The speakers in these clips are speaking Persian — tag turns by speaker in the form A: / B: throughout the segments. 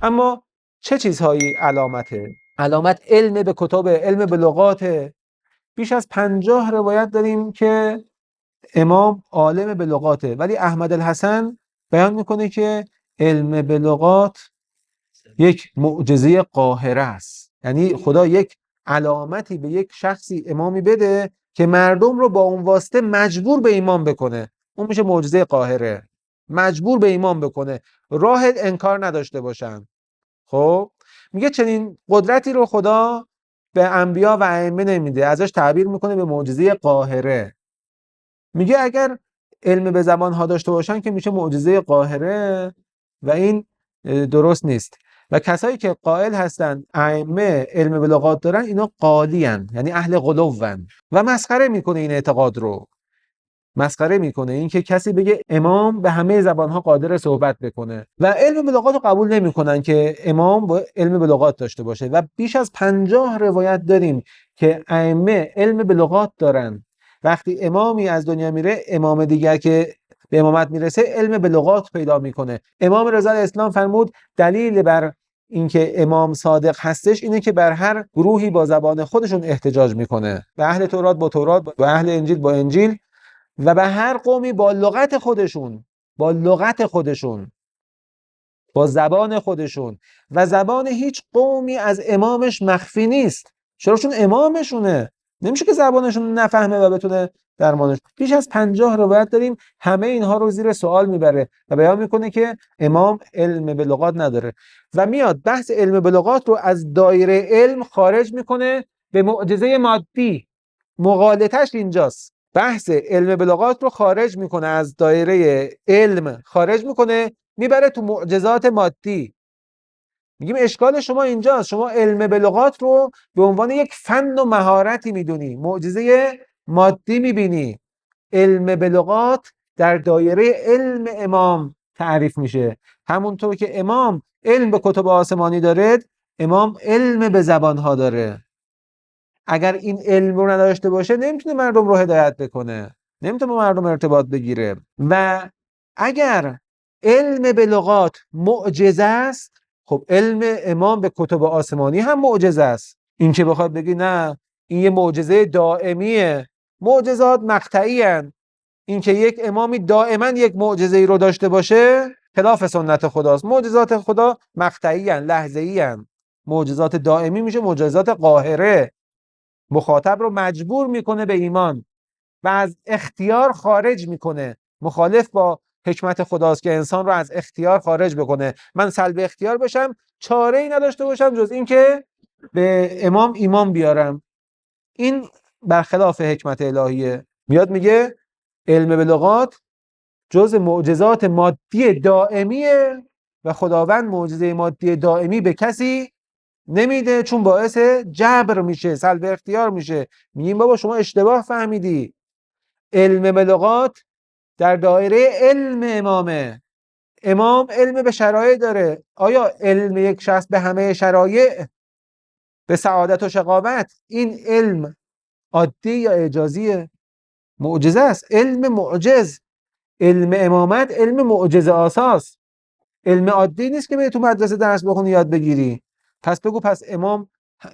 A: اما چه چیزهایی علامته؟ علامت علم به کتب، علم به لغات. بیش از 50 روایت داریم که امام عالم به لغاته، ولی احمد الحسن بیان میکنه که علم به لغات یک معجزه قاهره است. یعنی خدا یک علامتی به یک شخصی امامی بده که مردم رو با اون واسطه مجبور به ایمان بکنه، اون میشه معجزه قاهره. مجبور به ایمان بکنه، راه انکار نداشته باشن. خب میگه چنین قدرتی رو خدا به انبیا و ائمه نمیده، ازش تعبیر میکنه به معجزه قاهره. میگه اگر علم به زبان ها داشته باشن که میشه معجزه قاهره و این درست نیست. و کسایی که قائل هستن ائمه علم به لغات دارن، اینا قالیان، یعنی اهل غلوون و مسخره میکنه این اعتقاد رو. مسخره میکنه این که کسی بگه امام به همه زبان ها قادر صحبت بکنه، و علم به لغات رو قبول نمیکنن که امام با علم به لغات داشته باشه. و بیش از 50 روایت داریم که ائمه علم به لغات دارن، وقتی امامی از دنیا میره، امام دیگر که به امامت میرسه علم به لغات پیدا میکنه. امام رضا اسلام فرمود دلیل بر اینکه امام صادق هستش اینه که بر هر گروهی با زبان خودشون احتجاج میکنه، به اهل تورات با تورات، به اهل انجیل با انجیل، و به هر قومی با لغت خودشون، با لغت خودشون، با زبان خودشون. و زبان هیچ قومی از امامش مخفی نیست. چرا؟ چون امامشونه، نمیشه که زبانشون نفهمه و بتونه درمانش. بیش از 50 روایت داریم، همه اینها رو زیر سوال میبره و بیان میکنه که امام علم به لغات نداره و میاد بحث علم به لغات رو از دایره علم خارج میکنه به معجزه مادی. مغالطش اینجاست. بحث علم بلاغات رو خارج میکنه، از دایره علم خارج میکنه، میبره تو معجزات مادی. میگیم اشکال شما اینجاست، شما علم بلاغات رو به عنوان یک فن و مهارتی میدونی، معجزه مادی میبینی. علم بلاغات در دایره علم امام تعریف میشه. همونطور که امام علم به کتب آسمانی داره، امام علم به زبانها داره. اگر این علم رو نداشته باشه نمیتونه مردم رو هدایت بکنه، نمیتونه با مردم ارتباط بگیره. و اگر علم به لغات معجزه است، خب علم امام به کتب آسمانی هم معجزه است. این که بخواد بگی نه این یه معجزه دائمیه، معجزات مقطعی هستند. این که یک امامی دائما یک معجزه رو داشته باشه خلاف سنت خداست. معجزات خدا مقطعی هستند، لحظه‌ای هستند. معجزات دائمی میشه معجزات قاهره، مخاطب رو مجبور میکنه به ایمان و از اختیار خارج میکنه. مخالف با حکمت خداست که انسان رو از اختیار خارج بکنه. من سلب اختیار بشم، چاره ای نداشته باشم جز این که به امام ایمان بیارم. این برخلاف حکمت الهیه. میاد میگه علم به لغات جز معجزات مادی دائمیه و خداوند معجزه مادی دائمی به کسی نمیده، چون باعث جبر میشه، سلب اختیار میشه. میگیم بابا شما اشتباه فهمیدی. علم بلاغات در دایره علم امامه. امام علم به شرایع داره. آیا علم یک شخص به همه شرایع، به سعادت و شقاوت، این علم عادی یا اعجازیه؟ معجزه است، علم معجز. علم امامت علم معجزه آساست، علم عادی نیست که بری تو مدرسه درس بخونی یاد بگیری. پس بگو پس امام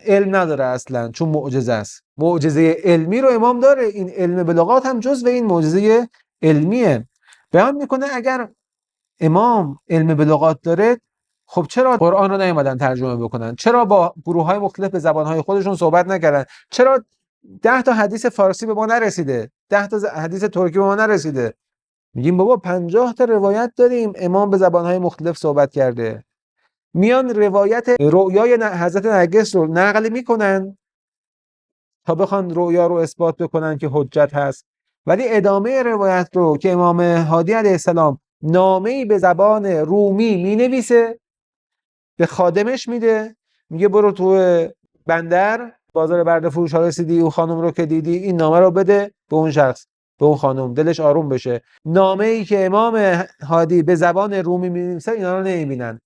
A: علم نداره اصلا چون معجزه است. معجزه علمی رو امام داره. این علم بلاغات هم جزو این معجزه علمیه. بیان میکنه اگر امام علم بلاغات داره، خب چرا قرآن رو نیومدن ترجمه بکنن؟ چرا با گروه‌های مختلف به زبان‌های خودشون صحبت نکردن؟ چرا 10 تا حدیث فارسی به ما نرسیده؟ 10 تا حدیث ترکی به ما نرسیده؟ میگیم بابا 50 تا روایت داریم امام به زبان‌های مختلف صحبت کرده. میان روایت رؤیای حضرت نرگس رو نقل میکنن تا بخوان رؤیا رو اثبات بکنن که حجت هست، ولی ادامه روایت رو که امام هادی علیه السلام نامه‌ای به زبان رومی مینویسه، به خادمش میده، میگه برو تو بندر بازار برده فروش ها رسیدی، اون خانم رو که دیدی این نامه رو بده به اون شخص، به اون خانم، دلش آروم بشه. نامه‌ای که امام هادی به زبان رومی می‌نویسه اینا رو نمی‌بینن.